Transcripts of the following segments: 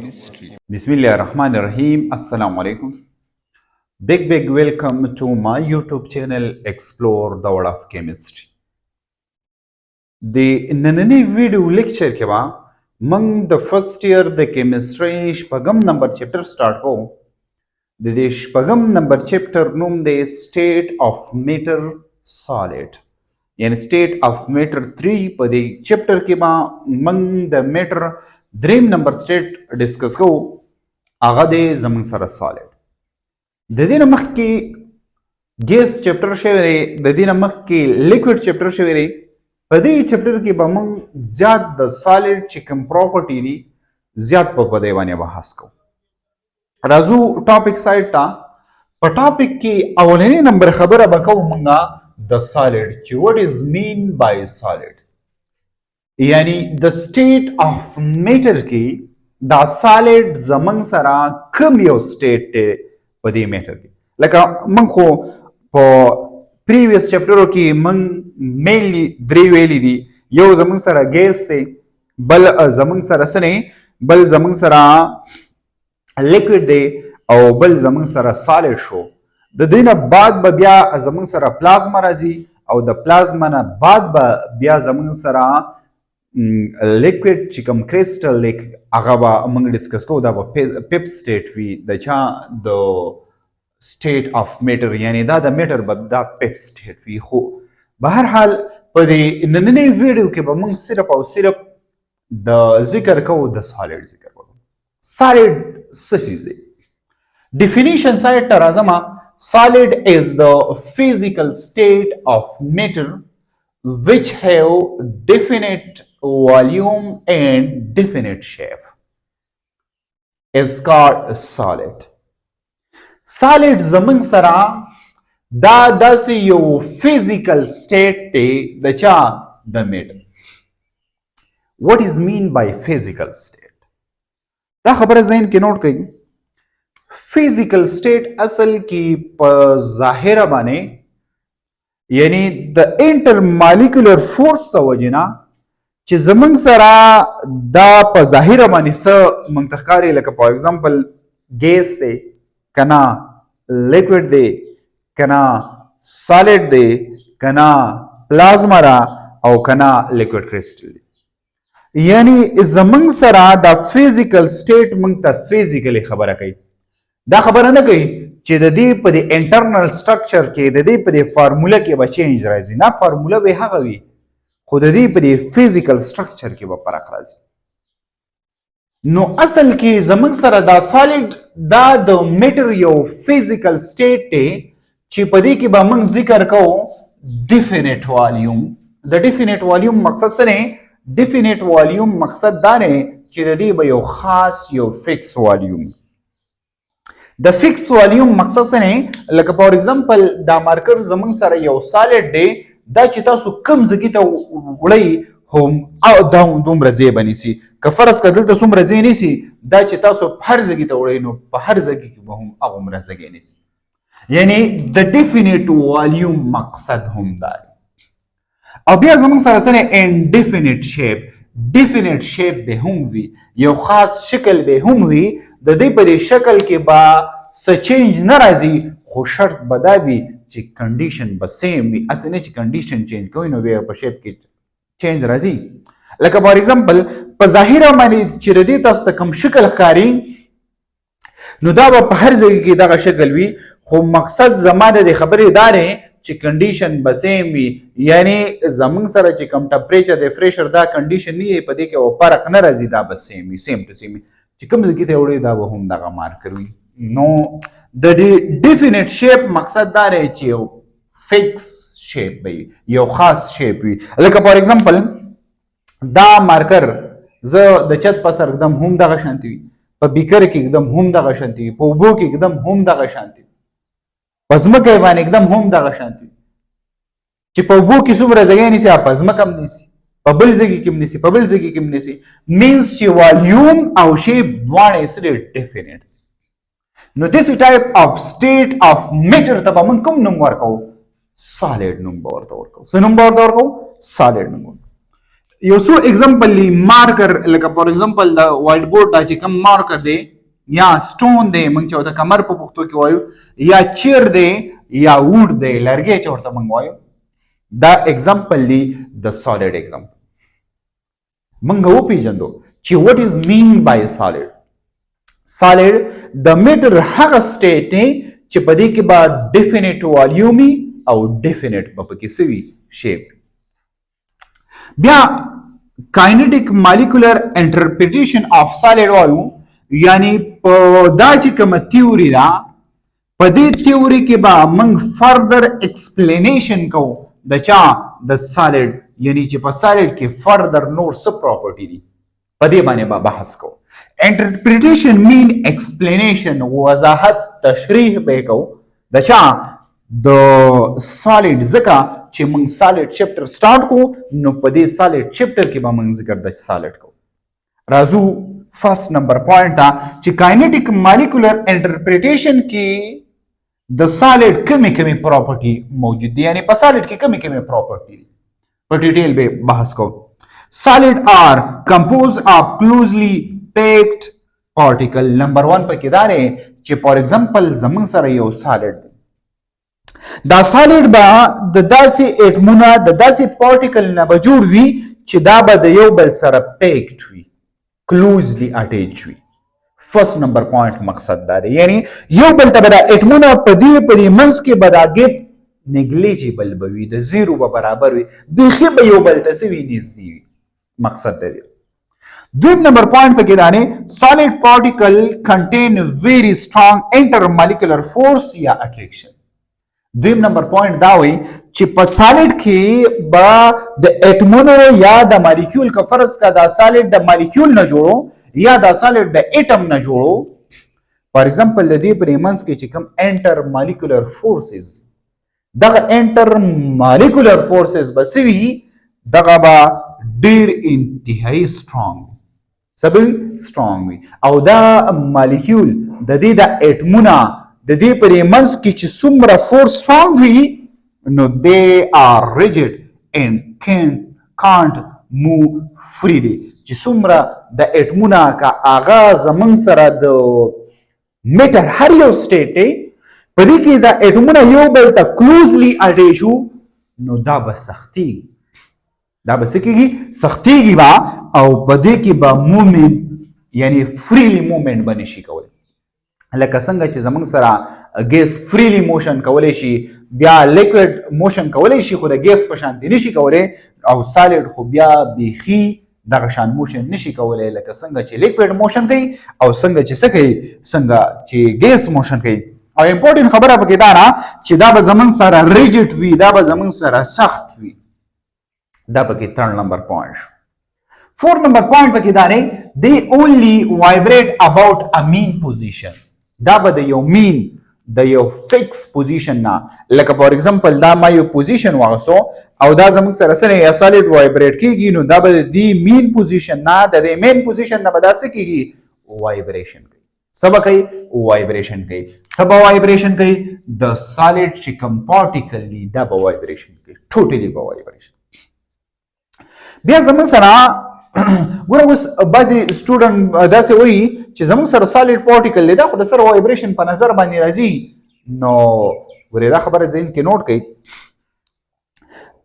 chemistry. Bismillahirrahmanirrahim. Assalamu alaikum. Big welcome to my YouTube channel Explore the World of Chemistry. The नन्हे video lecture के बाद मंग the first year the chemistry शपगम number chapter start को the शपगम number chapter नूम the state of matter solid यानी state of matter 3 पदे chapter के बाद मंग the matter dream number state discuss को आगा दे जमन सरा solid د دې نمخ کې ګیس چپټر شوی د دې نمخ کې لیکوډ چپټر شوی دی په دې چپټر کې به موږ زیات د سالډ چې کوم پراپرټي دي زیات په دې باندې بحث کوو راځو ټاپک سایډ ته په ټاپک کې اولنی نمبر خبره وکړو موږ د سالډ چې what is mean by solid یعنی د سټیټ اف میټر کې دا سالډ زمنګ سره کوم یو سټیټ دی په دې میټر کې لکه من خو په پریویس چپټرو کې من مینلی درې ویلي دي یو زمون سره ګیس دی بل زمون سره سنې بل زمون سره لیکوډ دی او بل زمون سره سالډ شو د دې نه بعد به بیا زمون سره پلازما راځي او د پلازما نه بعد به بیا زمون سره لیکوډ چې کوم کریسټل لیک هغه به موږ ډسکس کوو دا به پیپ سټیټ وي د چا د سټیټ اف میټر یعنی دا د میټر به دا پیپ سټیټ وي خو به هر حال په دې نننۍ ویډیو کې به موږ صرف او صرف د ذکر کوو د سالډ ذکر کوو سالډ څه شی دی ډیفینیشن سایډ ته راځم solid is the physical state of matter which have definite volume and definite shape is called solid. Solid زمنګ سره دا داسې یو physical state دی د چا د میټر. What is mean by physical state؟ دا خبره ذهن کې نوٹ کړئ. Physical state اصل کې په ظاهره باندې یعنی د intermolecular force د وجنه چې زمنګ سره دا په ظاهره باندې څه منطق کاری لکه فار ایگزامپل ګیس دی کنا لیکوډ دی کنا سالډ دی کنا پلازما را او کنا لیکوډ کریسټل دی یعنی زمنګ سره دا فزیکل سټیټ موږ ته فزیکلی خبره کوي دا خبره نه کوي چې د دې په د انټرنل سټرکچر کې د دې په د فارموله کې به چینج راځي نه فارموله به هغه وي خو د دې په د فزیکل سټرکچر کې به فرق راځي نو اصل کې زموږ سره دا سالډ دا د میټر یو فزیکل سټیټ دی چې په دې کې به موږ ذکر کوو ډیفینیټ والیوم د ډیفینیټ والیوم مقصد څه نه ډیفینیټ والیوم مقصد دا نه چې د دې به یو خاص یو فکس والیوم د فکس والیوم مقصد څه نه لکه فار ایگزامپل دا مارکر زموږ سره یو سالډ دی دا چې تاسو کم ځای ته وړئ هم او دا دومره ځای به نیسي که فرض که دلته څومره ځای نیسي دا چې تاسو هر ځای ته وړئ نو په هر ځای کې به هم هغومره ځای نیسي یعنی د ډیفینیټ والیوم مقصد هم دا او بیا زموږ سره څه نه انډیفینیټ شیپ ډیفینیټ شیپ به هم وي یو خاص شکل به هم وي د دې په دې شکل کې به څه چینج نه راځي خو شرط به دا وي چې کنډیشن به سیم وي اسې نه چې کنډیشن چینج کوي نو بیا په شیپ کې چینج راځي لکه فار ایگزامپل په ظاهره باندې چې د دې تاسو ته کوم شکل ښکاري نو دا به په هر ځای کې دغه شکل وي خو مقصد زما د خبرې دا دی چې کنډیشن به سیم وي یعنی زموږ سره چې کوم ټمپریچر دی فریشر دا کنډیشن نه په دې کې او فرق نه راځي دا به سیم وي سیم ټو سیم چې کوم ځای ته وړي دا به هم دغه مارکر وي نو د ډیفینیټ شیپ مقصد دا دی چې یو فکس شیپ وي یو خاص شیپ وي لکه فار ایگزامپل دا مارکر زه د چت په سر एकदम هم دغه شانتي وي په بیکر کې एकदम هم دغه شانتي وي په اوبو کې एकदम هم دغه شانتي په ځمکه باندې एकदम هم دغه شانتي چې په اوبو کې څومره ځای نیسي په ځمکه هم نیسي په بل ځای کې هم نیسي په بل ځای کې هم نیسي مینس چې والیوم او شیپ دواړه سره ډیفینیټ نو this type of state of matter ته به موږ کوم نوم ورکوو سالډ نوم به ورته ورکوو څه نوم به ورته ورکوو سالډ نوم یو څو اگزامپل لی مارکر لکه فور ایگزامپل د وایټ بورډ دا چې کوم مارکر دی یا سټون دی موږ چې ورته کمر په پښتو کې وایو یا چیر دی یا ووډ دی لرګی چې ورته موږ وایو دا اگزامپل دی د سالډ اگزامپل. موږ وپېژندو چې what is mean by solid. solid د میټر هغه سټیټ دی چې په دې کې به ډیفینیټ والیومي او ډیفینیټ به پکې سوي شیپ. بیا kinetic molecular interpretation of solid وایو یعنی په دا چې کومه تیوري ده په دې تیوري کې به موږ فردر ایکسپلینیشن کوو د چا د سالډ یعنی چې په سالډ کې فردر نور څه پراپرټي دي په دې باندې به بحث کوو. انټرپریټیشن مین ایکسپلینیشن وضاحت تشریح به کوو د چا د سالډ ځکه چې موږ سالډ چپټر سٹارټ کو نو په دې سالډ چپټر کې به موږ ذکر د سالډ کو. راځو فرست نمبر پوینټ ته چې کاینیټیک مالیکولر انټرپریټیشن کې د سالډ کمی کمی پراپرټي موجود دي یعنی په سالډ کې کمی کمی پراپرټي دي په ډیټیل به بحث کو. سالډ آر کمپوز اف کلوزلی پیکډ پارټیکل. نمبر 1 پکې دا دی چې فور ایگزامپل زمون سره یو سالډ دی دا سالډ به د داسې اټمونه د داسې پارټیکل نه به جوړ وي چې دا به د یو بل سره پیکډ وي کلوزلی اټیچ وي. فرست نمبر پوینټ مقصد دا دی یعنی یو بل ته به دا اټمونه په دې منځ کې به دا ګیپ نیګلیجیبل به وي د زیرو به برابر وي بیخي به یو بل ته سوي نږدې وي مقصد دی. دویم نمبر پوینټ پکې دا دی سالډ پارټیکل کنټین ویری سټرانګ انټرمالیکولر فورس یا اټریکشن. دویم نمبر پوینټ دا وایي چې په سالډ کې به د اټمونو یا د مالیکول که فرض کا دا سالډ د مالیکول نه جوړو یا دا سالډ د اټم نه جوړو فار ایگزامپل د دې پرې منځ کې چې کوم انټر مالیکولر فورسز دغه انټر مالیکولر فورسز به څه وي دغه به ډېر انتهایي سټرانګ سبوي سټرانګ وي او دا مالیکول د دې د اټمونه د دې پرې منځ کې چې څومره فورس سټرانګ وي نو they are rigid and can't move freely. چې څومره د اټمونه کا آغاز زمون سره د میټر هر یو سټیټ دی په دې کې د اټمونه یو بل ته کلوزلی اټیچ شو نو دا به سختي دا به څه کېږي سختېږي به او په دې کې به مومنټ یعنی فریلی مومنټ به نشي کولی لکه څنګه چې زمونږ سره ګیس فریلی موشن کولی شي بیا لیکوډ موشن کولی شي خو د ګیس په شان نشي کولی او سالډ خو بیا بیخي دغه شان موشن نشي کولی لکه څنګه چې لیکوډ موشن کوي او څنګه چې څه کوي څنګه چې ګیس موشن کوي. او امپورټنټ خبره پکې دا ده چې دا به زمونږ سره ریجډ وي دا به زمونږ سره سخت وي دا پکې 3 نمبر پوینټ شو. 4 نمبر پوینټ پکې دا دی they only vibrate about a mean position. دا به د یو مین د یو فکس پوزیشن نه لکه فور ایگزامپل دا ما یو پوزیشن واغسو او دا زموږ سره سره یا سالډ وایبریټ کیږي نو دا به د مین پوزیشن نه د مین پوزیشن نه به دا څه کیږي وایبریشن کوي سبا کوي وایبریشن کوي سبا وایبریشن کوي د سالډ چې کوم پارټیکل دی دا به وایبریشن کوي ټوټلی به وایبریشن. بیا زموږ سره ګوره اوس بعضې سټوډنټ داسې وایي چې زموږ سره سالډ پارټیکل دی دا خو د سره وایبریشن په نظر باندې راځي نو ګورې دا خبره ذهن کې نوټ کړئ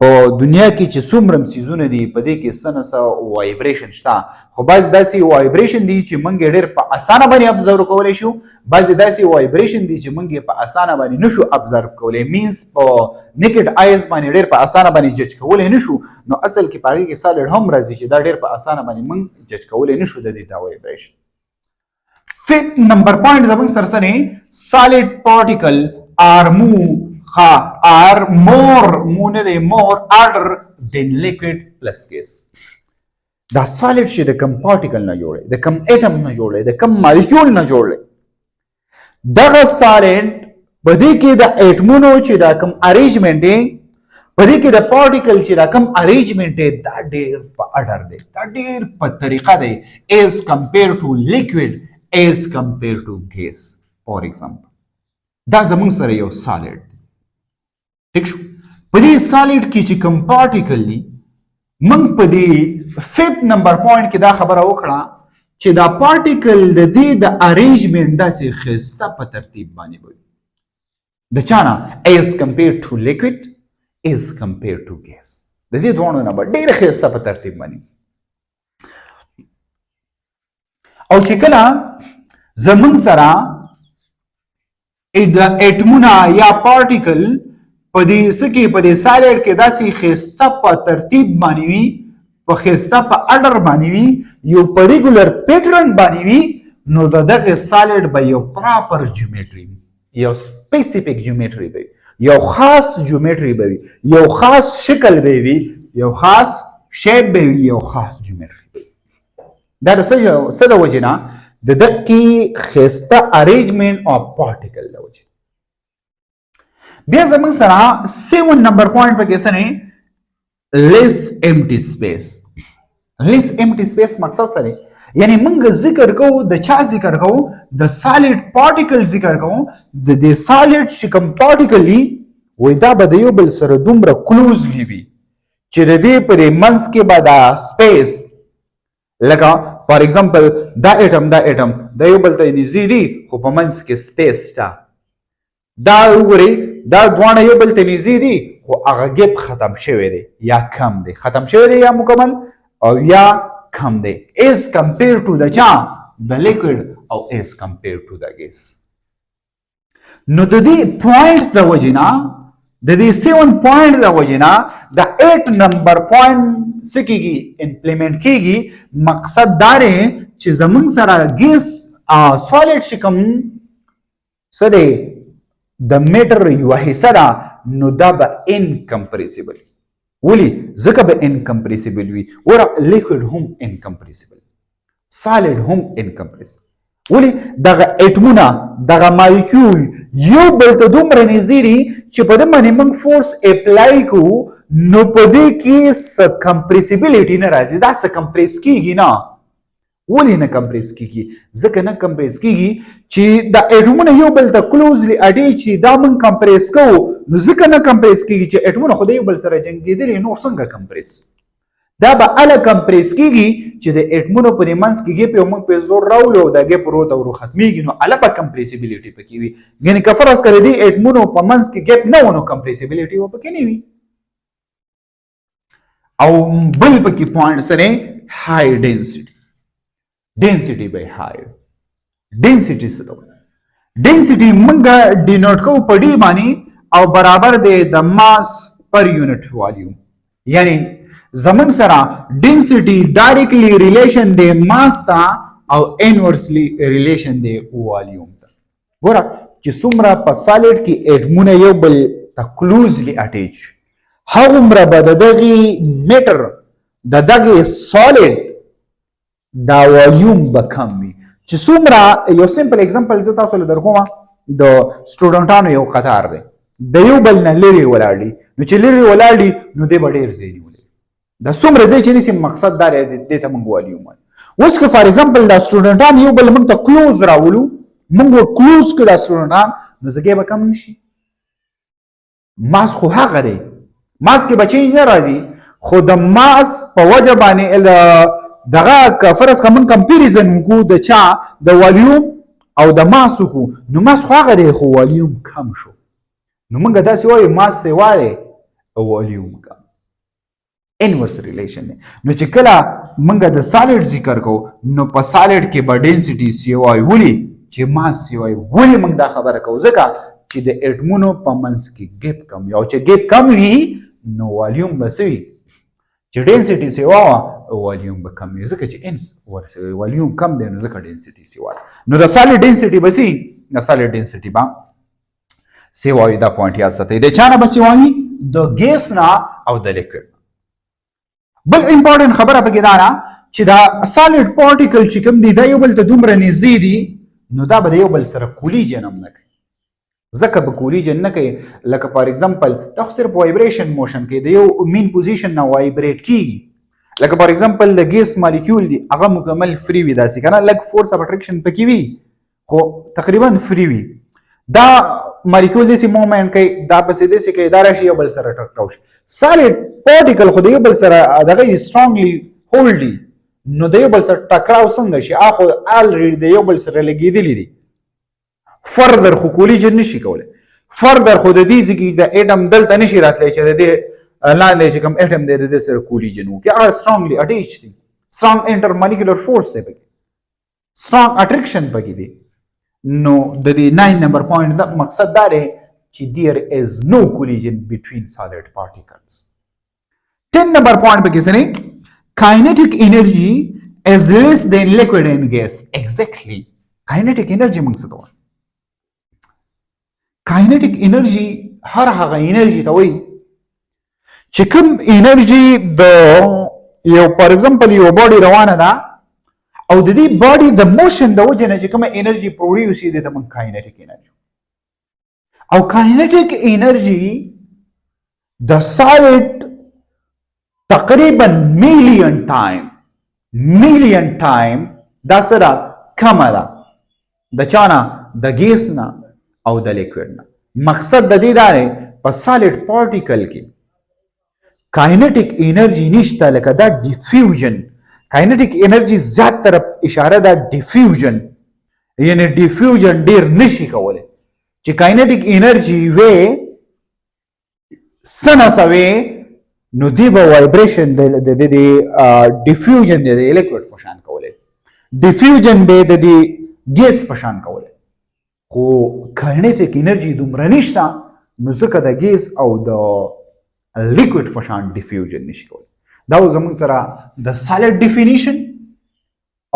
په دنیا کې چې څومره څیزونه دي په دې کې څه نه څه وایبریشن شته خو بعضې داسې وایبریشن دي چې موږ یې ډېر په اسانه باندې ابزرو کولی شو بعضې داسې وایبریشن دي چې موږ یې په اسانه باندې نشو ابزرو کولی مینس په نیکډ آیز باندې ډېر په اسانه باندې جج کولی نشو نو اصل کې په هغې کې سالډ هم راځي چې دا ډېر په اسانه باندې موږ جج کولی نشو د دې دا وایبریشن. 5 نمبر پوینټ زموږ سره سره سالډ پارټیکل are more harder than liquid plus gas. دا سالډ چې د کم پارټیکل نه جوړي د کم اټم نه جوړي د کم مالیکول نه جوړي دغه سالډ په دې کې د اټمونو چې دا کم ارینجمنټ دی په دې کې د پارټیکل چې دا کم ارینجمنټ دی دا ډېر په اډر دی دا ډېر په طریقه دی as compared to liquid as compared to gas for example. دا زمونږ سره یو سالډ ٹھیک شو په دې سالډ کې چې کوم پارټیکل دي موږ په دې 5 نمبر پوینټ کې دا خبره وکړه چې دا پارټیکل د دې د ارینجمنت داسې ښایسته په ترتیب باندې وي د چانه as compared to liquid as compared to gas د دې دوه نه به ډېر ښایسته په ترتیب باندې او چې کله زمونږ سره د اټمونه یا پارټیکل په دې سکه په دې سالډ کې داسې ښایسته په ترتیب باندې وي په ښایسته په اډر باندې وي یو پریګولر پیټرن باندې وي نو دغه سالډ به یو پراپر جیومټري یو سپیسیفیک جیومټري به یو خاص جیومټري به یو خاص شکل به وي یو خاص شیپ به وي یو خاص جیومټري دا د څه د وجې نه د دقې ښایسته ارینجمنټ اف پارټیکل د وجې بیا زموږ سره 7 نمبر پوینټ پکې څه نه لیس امټي سپیس لیس امټي سپیس مقصد څه دی یعنی موږ ذکر کوو د چا ذکر کوو د سالډ پارټیکل ذکر کوو د دې سالډ چې کوم پارټیکل دی وای دا به د یو بل سره دومره کلوزلی وي چې د دې پرې منځ کې به دا سپیس لکه فار ایگزامپل دا اټم د یو بل ته نږدې دي خو په منځ کې سپیس شته دا وګورئ دا دواړه یو بل ته نږدې دي خو هغه ګیپ ختم شوی دی یا کم دی ختم شوی دی یا مکمل او یا کم دی as compared to the چا the liquid او as compared to the gas نو د دې پوینټ د وجینا د دې 7 پوینټ د وجینا د 8 نمبر پوینټ سکیږي امپلیمنٹ کیږي مقصد دا دی چې زمونږ سره ګیس سالډ شکم سره د میټر یو حصہ ده نو دا به انکمپریسیبل ولی ځکه به انکمپریسیبل وي ور لیکوډ هم انکمپریسیبل سالډ هم انکمپریسیبل ولی دغه اټمونه دغه مالیکول یو بل ته دومره نږدې دي چې په دې باندې موږ فورس اپلای کوو نو په دې کې څه کمپریسیبیلیټي نه راځي دا څه کمپریس کیږي نه ولی نه کمپریس کیږي ځکه نه کمپریس کیږي چې دا اټمونه یو بل ته کلوزلی اډي چې دا موږ کمپریس کوو نو ځکه نه کمپریس کیږي چې اټمونه خو د یو بل سره جنګېدلي نور څنګه کمپریس دا به اله کمپریس کیږي چې د اټمونو په منځ کې ګیپ یو موږ په زور راولو دا ګیپ وروته ورو ختمیږي نو اله به کمپریسیبیلیټي پکې وي یعنی که فرض کړئ دې اټمونو په منځ کې ګیپ نه ونه کمپریسیبیلیټي و پکې نه وي او بل پکې پوینټ سره هاي ډینسټي به هاي ډینسټي څه ده ډینسټي موږ ډینوټ کوو په ډي باندې او برابر دی د ماس پر یونټ والیوم یعنی زمون سره ډینسټي ډایرکټلی ریلیشن دی ماس ته او انورسلی ریلیشن دی والیوم ته ګوره چې څومره په سالډ کې اټمونه یو بل ته کلوزلی اټیچ هغومره به د دغه میټر د دغه سالډ دا والیوم به کم وي چې څومره یو سمپل اگزامپل زه تاسو له درکوم د سټوډنټانو یو قطار دی د یو بل نه لري ولاړ دي نو چې لري ولاړ دي نو دی به ډېر ځای نیولی دا څومره ځای چې نیسي مقصد دا دی دې ته موږ والیوم وایو اوس که فار ایگزامپل دا سټوډنټان یو بل موږ ته کلوز راولو موږ کلوز کړو دا سټوډنټان نو ځای به کم نشي ماس خو هغه دی ماس کې به چینج نه راځي خو د ماس په وجه باندې دغه که فرض که موږ کمپیریزن وکړو د چا د والیوم او د ماس وکړو نو ماس خو هغه دی خو والیوم کم شو نو موږ داسې وایو ماس سیوالی او والیوم کم انورس ریلیشن دی نو چې کله موږ د سالډ ذکر کوو نو په سالډ کې به ډینسټي سیوای ولي چې ماس سیوای ولي موږ دا خبره کوو ځکه چې د اټمونو په منځ کې ګیپ کم وي او چې ګیپ کم وي نو والیوم به څه وي چې ډینسټي سیوا والیوم به کم وي ځکه چې انس ورسوي والیوم کم دی نو ځکه ډینسټي سیوا نو د سالډ ډینسټي به سي د سالډ ډینسټي به سیوای دا پوینټ یاد ساتئ د چا نه به سیوای د ګیس نه او د لیکوډ بل امپورټنت خبره پکې دا ده چې دا سالډ پارټیکل چې کوم دي دا یو بل ته دومره نږدې دي نو دا به د یو بل سره کولیجن هم نه کوي ځکه به کولیجن نه کوي لکه فار ایگزامپل دا خو صرف وایبریشن موشن کوي د یو مین پوزیشن نه وایبریټ کیږي لکه فار ایگزامپل د ګیس مالیکول دی هغه مکمل فری وي داسې کنه لک فورس اف اټریکشن پکې وي خو تقریبا فری وي دا مالیکول داسې مومنټ کوي دا پسې داسې کوي دا راشي یو بل سره ټکراو شي سالډ پارټیکل خو د یو بل سره دغه سټرونګلی هولډي نو د یو بل سره ټکراو څنګه شي هغه الریډي د یو بل سره لګېدلي دي فردر خو کولیجن نشي کولی فردر خو د دې ځکه د اټم دلته نشي راتلی چې د دې لاندې چې کوم اټم دی د دې سره کولیجن وکړي هغه سټرونګلی اټیچ دي سټرونګ انټرمالیکولر فورس دی پکې سټرونګ اټریکشن پکې دی نو د دې 9 نمبر پوینټ دا مقصد دا دی چې there is no collision between solid particles 10 نمبر پوینټ پکې څه نه kinetic energy is less than liquid and gas exactly kinetic energy موږ څه ته وایو kinetic energy هر هغه انرژي ته وایي چې کوم انرژي د یو فار ایگزامپل یو باډي روانه ده او د دې باډي د موشن د وجه نه چې کومه انرژي پروډیوس شي د ته موږ کاینټیک انرژي او کاینټیک انرژي د سالډ تقریبا میلیون ټایم دا سره کمه ده د چانه د ګیس نه او د لیکوډ نه مقصد د دې دا دی په سالډ پارټیکل کې کاینټیک انرژي نشته لکه دا ډیفیوژن کاینټیک انرژي زیات طرف اشاره ده ډیفیوژن یعنی ډیفیوژن ډیر نشي کولی چې کاینټیک انرژي وې سنسوي نو دی به وایبریشن د ډیفیوژن د لیکوډ په شان کولی ډیفیوژن به د ګیس په شان کولی خو کاینټیک انرژي دومره نشته نو ځکه د ګیس او د لیکوډ په شان ډیفیوژن نشي کولی دا زموږ سره د سالډ ډیفینیشن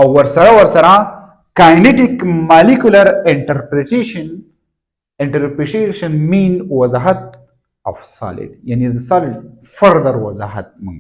او ورسره کاینټیک مالیکولر انټرپریټیشن مین وضاحت of solid یعنی د solid further وضاحت موږ